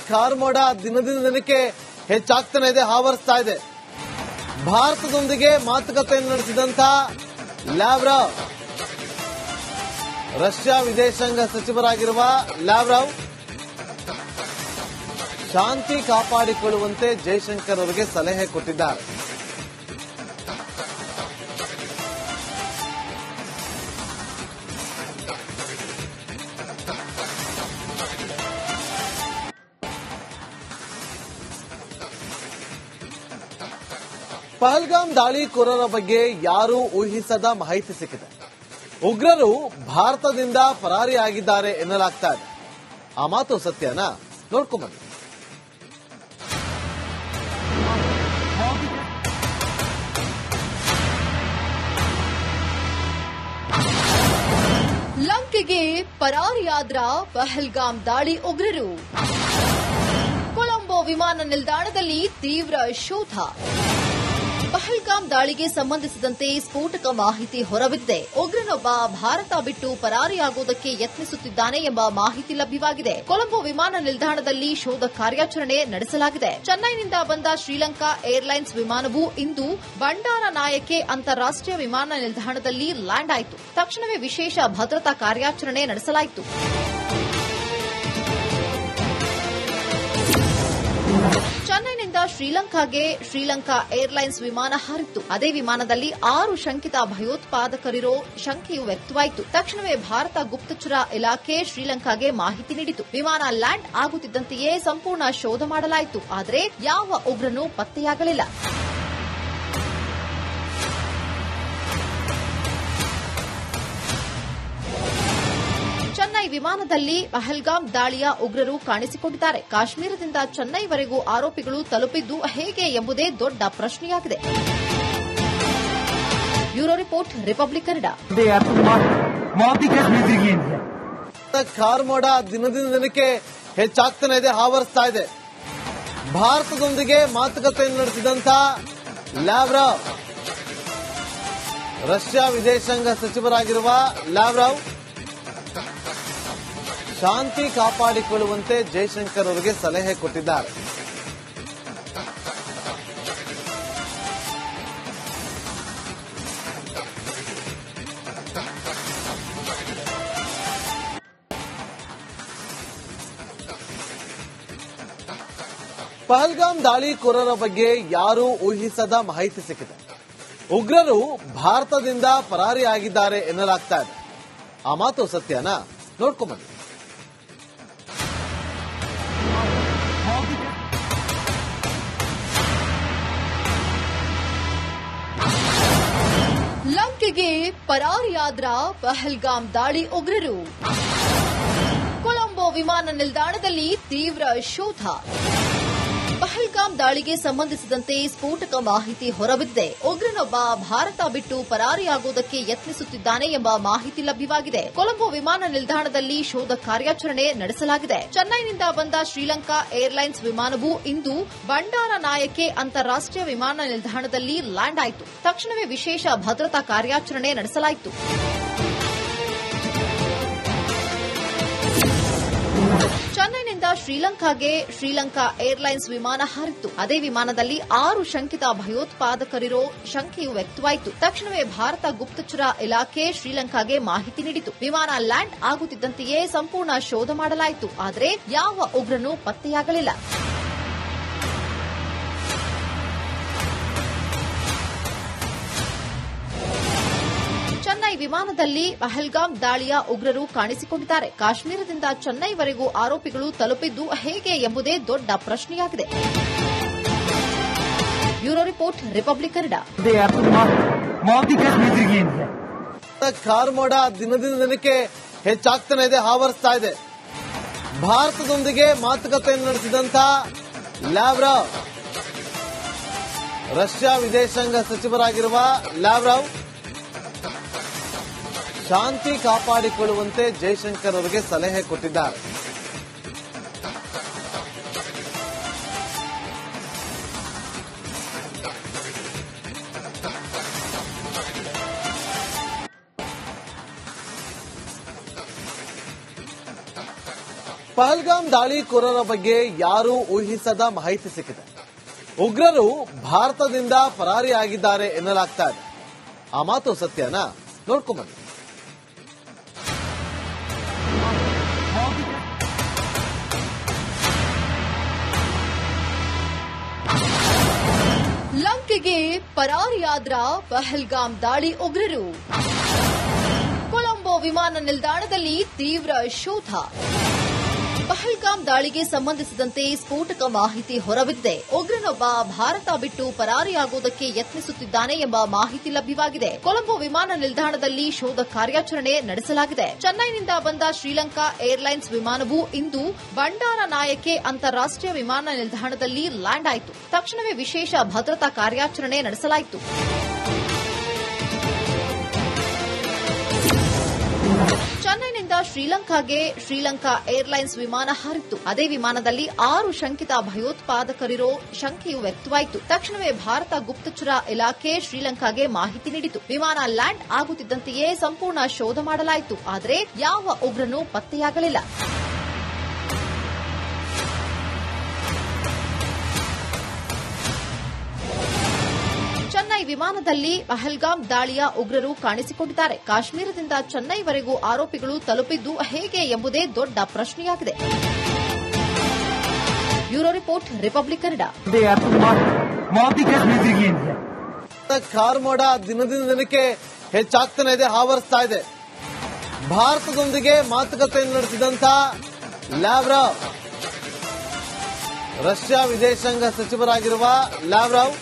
ಕಾರ್ಮೋಡ ದಿನದಿಂದ ದಿನಕ್ಕೆ ಹೆಚ್ಚಾಗ್ತಾನೆ ಇದೆ, ಆವರಿಸ್ತಾ ಇದೆ. ಭಾರತದೊಂದಿಗೆ ಮಾತುಕತೆಯನ್ನು ನಡೆಸಿದಂತಹ ಲ್ಯಾವ್ರಾವ್, ರಷ್ಯಾ ವಿದೇಶಾಂಗ ಸಚಿವರಾಗಿರುವ ಲ್ಯಾವ್ರಾವ್ ಶಾಂತಿ ಕಾಪಾಡಿಕೊಳ್ಳುವಂತೆ ಜೈಶಂಕರ್ ಅವರಿಗೆ ಸಲಹೆ ಕೊಟ್ಟಿದ್ದಾರೆ. ಪಹಲ್ಗಾಮ್ ದಾಳಿಕೋರರ ಬಗ್ಗೆ ಯಾರೂ ಊಹಿಸದ ಮಾಹಿತಿ ಸಿಕ್ಕಿದೆ. ಉಗ್ರರು ಭಾರತದಿಂದ ಪರಾರಿಯಾಗಿದ್ದಾರೆ ಎನ್ನಲಾಗ್ತಾ ಇದೆ. ಆ ಮಾತು ಸತ್ಯನಾ? ನೋಡ್ಕೊಂಬನ್ನಿ. ಲಂಕೆಗೆ ಪರಾರಿಯಾದ್ರ ಪಹಲ್ಗಾಮ್ ದಾಳಿ ಉಗ್ರರು. ಕೊಲಂಬೋ ವಿಮಾನ ನಿಲ್ದಾಣದಲ್ಲಿ ತೀವ್ರ ಶೋಧ. ಪಹಲ್ಗಾಮ್ ದಾಳಿಗೆ ಸಂಬಂಧಿಸಿದಂತೆ ಸ್ಫೋಟಕ ಮಾಹಿತಿ ಹೊರಬಿದ್ದಿದೆ. ಉಗ್ರನೊಬ್ಬ ಭಾರತ ಬಿಟ್ಟು ಪರಾರಿಯಾಗುವುದಕ್ಕೆ ಯತ್ನಿಸುತ್ತಿದ್ದಾನೆ ಎಂಬ ಮಾಹಿತಿ ಲಭ್ಯವಾಗಿದೆ. ಕೊಲಂಬೋ ವಿಮಾನ ನಿಲ್ದಾಣದಲ್ಲಿ ಶೋಧ ಕಾರ್ಯಾಚರಣೆ ನಡೆಸಲಾಗಿದೆ. ಚೆನ್ನೈನಿಂದ ಬಂದ ಶ್ರೀಲಂಕಾ ಏರ್ಲೈನ್ಸ್ ವಿಮಾನವು ಇಂದು ಬಂಡಾರನಾಯಕೆ ಅಂತಾರಾಷ್ಟೀಯ ವಿಮಾನ ನಿಲ್ದಾಣದಲ್ಲಿ ಲ್ಯಾಂಡ್ ಆಯಿತು. ತಕ್ಷಣವೇ ವಿಶೇಷ ಭದ್ರತಾ ಕಾರ್ಯಾಚರಣೆ ನಡೆಸಲಾಯಿತು. ಚೆನ್ನೈನಿಂದ ಶ್ರೀಲಂಕಾಗೆ ಶ್ರೀಲಂಕಾ ಏರ್ಲೈನ್ಸ್ ವಿಮಾನ ಹಾರಿತ್ತು. ಅದೇ ವಿಮಾನದಲ್ಲಿ 6 ಶಂಕಿತ ಭಯೋತ್ಪಾದಕರಿರೋ ಶಂಕೆಯು ವ್ಯಕ್ತವಾಯಿತು. ತಕ್ಷಣವೇ ಭಾರತ ಗುಪ್ತಚರ ಇಲಾಖೆ ಶ್ರೀಲಂಕಾಗೆ ಮಾಹಿತಿ ನೀಡಿತು. ವಿಮಾನ ಲ್ಯಾಂಡ್ ಆಗುತ್ತಿದ್ದಂತೆಯೇ ಸಂಪೂರ್ಣ ಶೋಧ ಮಾಡಲಾಯಿತು. ಆದರೆ ಯಾವ ಉಗ್ರನೂ ಪತ್ತೆಯಾಗಲಿಲ್ಲ. ಚೆನ್ನೈ ವಿಮಾನದಲ್ಲಿ ಪಹಲ್ಗಾಮ್ ದಾಳಿಯ ಉಗ್ರರು ಕಾಣಿಸಿಕೊಂಡಿದ್ದಾರೆ. ಕಾಶ್ಮೀರದಿಂದ ಚೆನ್ನೈವರೆಗೂ ಆರೋಪಿಗಳು ತಲುಪಿದ್ದು ಹೇಗೆ ಎಂಬುದೇ ದೊಡ್ಡ ಪ್ರಶ್ನೆಯಾಗಿದೆ. Bureau report, Republic Kannada. ಕಾರ್ಮೋಡ ದಿನದಿಂದ ದಿನಕ್ಕೆ ಹೆಚ್ಚಾಗ್ತಾನೆ ಇದೆ, ಆವರಿಸ್ತಾ ಇದೆ. ಭಾರತದೊಂದಿಗೆ ಮಾತುಕತೆಯನ್ನು ನಡೆಸಿದಂತಹ ಲ್ಯಾವ್ರಾವ್, ರಷ್ಯಾ ವಿದೇಶಾಂಗ ಸಚಿವರಾಗಿರುವ ಲ್ಯಾವ್ರಾವ್ ಶಾಂತಿ ಕಾಪಾಡಿಕೊಳ್ಳುವಂತೆ ಜೈಶಂಕರ್ ಅವರಿಗೆ ಸಲಹೆ ಕೊಟ್ಟಿದ್ದಾರೆ. ಪಹಲ್ಗಾಮ್ ದಾಳಿಕೋರರ ಬಗ್ಗೆ ಯಾರೂ ಊಹಿಸದ ಮಾಹಿತಿ ಸಿಕ್ಕಿದೆ. ಉಗ್ರರು ಭಾರತದಿಂದ ಪರಾರಿಯಾಗಿದ್ದಾರೆ ಎನ್ನಲಾಗ್ತಾ ಇದೆ. ಆ ಮಾತು ಸತ್ಯನಾ? ನೋಡ್ಕೊಂಬನ್ನಿ. ಲಂಕೆಗೆ ಪರಾರಿಯಾದ್ರ ಪಹಲ್ಗಾಮ್ ದಾಳಿ ಉಗ್ರರು. ಕೊಲಂಬೋ ವಿಮಾನ ನಿಲ್ದಾಣದಲ್ಲಿ ತೀವ್ರ ಶೋಧ. ಪಹಲ್ಗಾಮ್ ದಾಳಿಗೆ ಸಂಬಂಧಿಸಿದಂತೆ ಸ್ಫೋಟಕ ಮಾಹಿತಿ ಹೊರಬಿದ್ದಿದೆ. ಉಗ್ರನೊಬ್ಬ ಭಾರತ ಬಿಟ್ಟು ಪರಾರಿಯಾಗುವುದಕ್ಕೆ ಯತ್ನಿಸುತ್ತಿದ್ದಾನೆ ಎಂಬ ಮಾಹಿತಿ ಲಭ್ಯವಾಗಿದೆ. ಕೊಲಂಬೋ ವಿಮಾನ ನಿಲ್ದಾಣದಲ್ಲಿ ಶೋಧ ಕಾರ್ಯಾಚರಣೆ ನಡೆಸಲಾಗಿದೆ. ಚೆನ್ನೈನಿಂದ ಬಂದ ಶ್ರೀಲಂಕಾ ಏರ್ಲೈನ್ಸ್ ವಿಮಾನವು ಇಂದು ಬಂಡಾರನಾಯಕೆ ಅಂತಾರಾಷ್ಟೀಯ ವಿಮಾನ ನಿಲ್ದಾಣದಲ್ಲಿ ಲ್ಯಾಂಡ್ ಆಯಿತು. ತಕ್ಷಣವೇ ವಿಶೇಷ ಭದ್ರತಾ ಕಾರ್ಯಾಚರಣೆ ನಡೆಸಲಾಯಿತು. ಚೆನ್ನೈನಿಂದ ಶ್ರೀಲಂಕಾಗೆ ಶ್ರೀಲಂಕಾ ಏರ್ಲೈನ್ಸ್ ವಿಮಾನ ಹಾರಿತ್ತು. ಅದೇ ವಿಮಾನದಲ್ಲಿ 6 ಶಂಕಿತ ಭಯೋತ್ಪಾದಕರಿರೋ ಶಂಕೆಯು ವ್ಯಕ್ತವಾಯಿತು. ತಕ್ಷಣವೇ ಭಾರತ ಗುಪ್ತಚರ ಇಲಾಖೆ ಶ್ರೀಲಂಕಾಗೆ ಮಾಹಿತಿ ನೀಡಿತು. ವಿಮಾನ ಲ್ಯಾಂಡ್ ಆಗುತ್ತಿದ್ದಂತೆಯೇ ಸಂಪೂರ್ಣ ಶೋಧ ಮಾಡಲಾಯಿತು. ಆದರೆ ಯಾವ ಉಗ್ರನೂ ಪತ್ತೆಯಾಗಲಿಲ್ಲ. ಚೆನ್ನೈ ವಿಮಾನದಲ್ಲಿ ಪಹಲ್ಗಾಮ್ ದಾಳಿಯ ಉಗ್ರರು ಕಾಣಿಸಿಕೊಂಡಿದ್ದಾರೆ. ಕಾಶ್ಮೀರದಿಂದ ಚೆನ್ನೈವರೆಗೂ ಆರೋಪಿಗಳು ತಲುಪಿದ್ದು ಹೇಗೆ ಎಂಬುದೇ ದೊಡ್ಡ ಪ್ರಶ್ನೆಯಾಗಿದೆ. Bureau report, Republic Kannada. ಕಾರ್ಮೋಡ ದಿನದಿಂದ ದಿನಕ್ಕೆ ಹೆಚ್ಚಾಗ್ತಾನೆ ಇದೆ, ಆವರಿಸ್ತಾ ಇದೆ. ಭಾರತದೊಂದಿಗೆ ಮಾತುಕತೆಯನ್ನು ನಡೆಸಿದಂತಹ ಲ್ಯಾವ್ರಾವ್, ರಷ್ಯಾ ವಿದೇಶಾಂಗ ಸಚಿವರಾಗಿರುವ ಲ್ಯಾವ್ರಾವ್ ಶಾಂತಿ ಕಾಪಾಡಿಕೊಳ್ಳುವಂತೆ ಜೈಶಂಕರ್ ಅವರಿಗೆ ಸಲಹೆ ಕೊಟ್ಟಿದ್ದಾರೆ. ಪಹಲ್ಗಾಮ್ ದಾಳಿಕೋರರ ಬಗ್ಗೆ ಯಾರೂ ಊಹಿಸದ ಮಾಹಿತಿ ಸಿಕ್ಕಿದೆ. ಉಗ್ರರು ಭಾರತದಿಂದ ಪರಾರಿಯಾಗಿದ್ದಾರೆ ಎನ್ನಲಾಗ್ತಾ ಇದೆ. ಆ ಮಾತು ಸತ್ಯನಾ? ನೋಡ್ಕೊಂಬನ್ನಿ. ಲಂಕೆಗೆ ಪರಾರಿಯಾದ್ರ ಪಹಲ್ಗಾಮ್ ದಾಳಿ ಉಗ್ರರು. ಕೊಲಂಬೋ ವಿಮಾನ ನಿಲ್ದಾಣದಲ್ಲಿ ತೀವ್ರ ಶೋಧ. ಪಹಲ್ಗಾಮ್ ದಾಳಿಗೆ ಸಂಬಂಧಿಸಿದಂತೆ ಸ್ಫೋಟಕ ಮಾಹಿತಿ ಹೊರಬಿದ್ದಿದೆ. ಉಗ್ರನೊಬ್ಬ ಭಾರತ ಬಿಟ್ಟು ಪರಾರಿಯಾಗುವುದಕ್ಕೆ ಯತ್ನಿಸುತ್ತಿದ್ದಾನೆ ಎಂಬ ಮಾಹಿತಿ ಲಭ್ಯವಾಗಿದೆ. ಕೊಲಂಬೋ ವಿಮಾನ ನಿಲ್ದಾಣದಲ್ಲಿ ಶೋಧ ಕಾರ್ಯಾಚರಣೆ ನಡೆಸಲಾಗಿದೆ. ಚೆನ್ನೈನಿಂದ ಬಂದ ಶ್ರೀಲಂಕಾ ಏರ್ಲೈನ್ಸ್ ವಿಮಾನವು ಇಂದು ಬಂಡಾರನಾಯಕೆ ಅಂತಾರಾಷ್ಟೀಯ ವಿಮಾನ ನಿಲ್ದಾಣದಲ್ಲಿ ಲ್ಯಾಂಡ್ ಆಯಿತು. ತಕ್ಷಣವೇ ವಿಶೇಷ ಭದ್ರತಾ ಕಾರ್ಯಾಚರಣೆ ನಡೆಸಲಾಯಿತು. ಚೆನ್ನೈನಿಂದ ಶ್ರೀಲಂಕಾಗೆ ಶ್ರೀಲಂಕಾ ಏರ್ಲೈನ್ಸ್ ವಿಮಾನ ಹಾರಿತ್ತು. ಅದೇ ವಿಮಾನದಲ್ಲಿ 6 ಶಂಕಿತ ಭಯೋತ್ಪಾದಕರಿರೋ ಶಂಕೆಯು ವ್ಯಕ್ತವಾಯಿತು. ತಕ್ಷಣವೇ ಭಾರತ ಗುಪ್ತಚರ ಇಲಾಖೆ ಶ್ರೀಲಂಕಾಗೆ ಮಾಹಿತಿ ನೀಡಿತು. ವಿಮಾನ ಲ್ಯಾಂಡ್ ಆಗುತ್ತಿದ್ದಂತೆಯೇ ಸಂಪೂರ್ಣ ಶೋಧ ಮಾಡಲಾಯಿತು. ಆದರೆ ಯಾವ ಉಗ್ರನೂ ಪತ್ತೆಯಾಗಲಿಲ್ಲ. ಚೆನ್ನೈ ವಿಮಾನದಲ್ಲಿ ಪಹಲ್ಗಾಮ್ ದಾಳಿಯ ಉಗ್ರರು ಕಾಣಿಸಿಕೊಂಡಿದ್ದಾರೆ. ಕಾಶ್ಮೀರದಿಂದ ಚೆನ್ನೈವರೆಗೂ ಆರೋಪಿಗಳು ತಲುಪಿದ್ದು ಹೇಗೆ ಎಂಬುದೇ ದೊಡ್ಡ ಪ್ರಶ್ನೆಯಾಗಿದೆ. Bureau report, Republic Kannada. ಕಾರ್ಮೋಡ ದಿನದಿಂದ ದಿನಕ್ಕೆ ಹೆಚ್ಚಾಗ್ತಾನೆ ಇದೆ, ಆವರಿಸ್ತಾ ಇದೆ. ಭಾರತದೊಂದಿಗೆ ಮಾತುಕತೆ ನಡೆಸಿದಂತ ಲ್ಯಾವ್ರಾವ್, ರಷ್ಯಾ ವಿದೇಶಾಂಗ ಸಚಿವರಾಗಿರುವ ಲ್ಯಾವ್ರಾವ್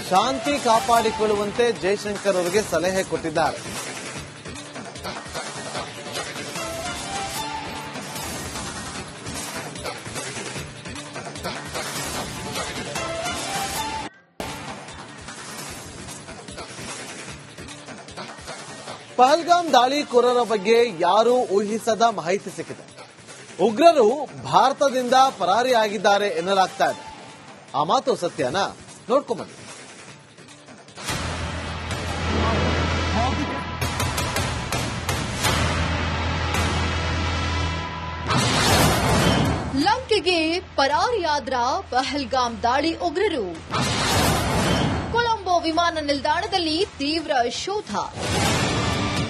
ಶಾಂತಿ ಕಾಪಾಡಿಕೊಳ್ಳುವಂತೆ ಜೈಶಂಕರ್ ಅವರಿಗೆ ಸಲಹೆ ಕೊಟ್ಟಿದ್ದಾರೆ. ಪಹಲ್ಗಾಮ್ ದಾಳಿಕೋರರ ಬಗ್ಗೆ ಯಾರೂ ಊಹಿಸದ ಮಾಹಿತಿ ಸಿಕ್ಕಿದೆ. ಉಗ್ರರು ಭಾರತದಿಂದ ಪರಾರಿಯಾಗಿದ್ದಾರೆ ಎನ್ನಲಾಗ್ತಾ ಇದೆ. ಆ ಮಾತು ಸತ್ಯನಾ? ನೋಡ್ಕೊಂಬನ್ನಿ. ಲಂಕೆಗೆ ಪರಾರಿಯಾದ್ರ ಪಹಲ್ಗಾಮ್ ದಾಳಿ ಉಗ್ರರು. ಕೊಲಂಬೋ ವಿಮಾನ ನಿಲ್ದಾಣದಲ್ಲಿ ತೀವ್ರ ಶೋಧ.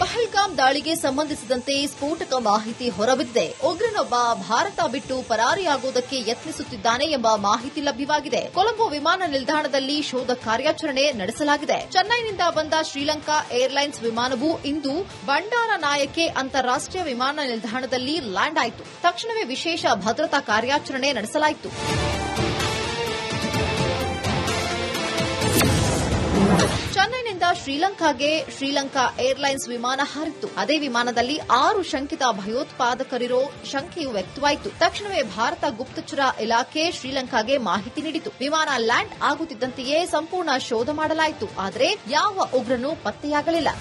ಪಹಲ್ಗಾಮ್ ದಾಳಿಗೆ ಸಂಬಂಧಿಸಿದಂತೆ ಸ್ಫೋಟಕ ಮಾಹಿತಿ ಹೊರಬಿದ್ದಿದೆ. ಉಗ್ರನೊಬ್ಬ ಭಾರತ ಬಿಟ್ಟು ಪರಾರಿಯಾಗುವುದಕ್ಕೆ ಯತ್ನಿಸುತ್ತಿದ್ದಾನೆ ಎಂಬ ಮಾಹಿತಿ ಲಭ್ಯವಾಗಿದೆ. ಕೊಲಂಬೋ ವಿಮಾನ ನಿಲ್ದಾಣದಲ್ಲಿ ಶೋಧ ಕಾರ್ಯಾಚರಣೆ ನಡೆಸಲಾಗಿದೆ. ಚೆನ್ನೈನಿಂದ ಬಂದ ಶ್ರೀಲಂಕಾ ಏರ್ಲೈನ್ಸ್ ವಿಮಾನವು ಇಂದು ಬಂಡಾರನಾಯಕೆ ಅಂತಾರಾಷ್ಟೀಯ ವಿಮಾನ ನಿಲ್ದಾಣದಲ್ಲಿ ಲ್ಯಾಂಡ್ ಆಯಿತು. ತಕ್ಷಣವೇ ವಿಶೇಷ ಭದ್ರತಾ ಕಾರ್ಯಾಚರಣೆ ನಡೆಸಲಾಯಿತು. ಚೆನ್ನೈನಿಂದ ಶ್ರೀಲಂಕಾಗೆ ಶ್ರೀಲಂಕಾ ಏರ್ಲೈನ್ಸ್ ವಿಮಾನ ಹಾರಿತ್ತು. ಅದೇ ವಿಮಾನದಲ್ಲಿ 6 ಶಂಕಿತ ಭಯೋತ್ಪಾದಕರಿರೋ ಶಂಕೆಯು ವ್ಯಕ್ತವಾಯಿತು. ತಕ್ಷಣವೇ ಭಾರತ ಗುಪ್ತಚರ ಇಲಾಖೆ ಶ್ರೀಲಂಕಾಗೆ ಮಾಹಿತಿ ನೀಡಿತು. ವಿಮಾನ ಲ್ಯಾಂಡ್ ಆಗುತ್ತಿದ್ದಂತೆಯೇ ಸಂಪೂರ್ಣ ಶೋಧ ಮಾಡಲಾಯಿತು. ಆದರೆ ಯಾವ ಉಗ್ರನೂ ಪತ್ತೆಯಾಗಲಿಲ್ಲ.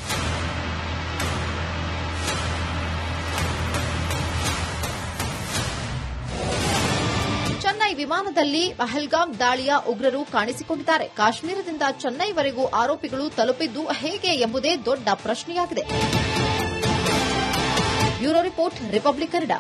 ಚೆನ್ನೈ ವಿಮಾನದಲ್ಲಿ ಪಹಲ್ಗಾಮ್ ದಾಳಿಯ ಉಗ್ರರು ಕಾಣಿಸಿಕೊಂಡಿದ್ದಾರೆ. ಕಾಶ್ಮೀರದಿಂದ ಚೆನ್ನೈವರೆಗೂ ಆರೋಪಿಗಳು ತಲುಪಿದ್ದು ಹೇಗೆ ಎಂಬುದೇ ದೊಡ್ಡ ಪ್ರಶ್ನೆಯಾಗಿದೆ. Bureau report, Republic Kannada.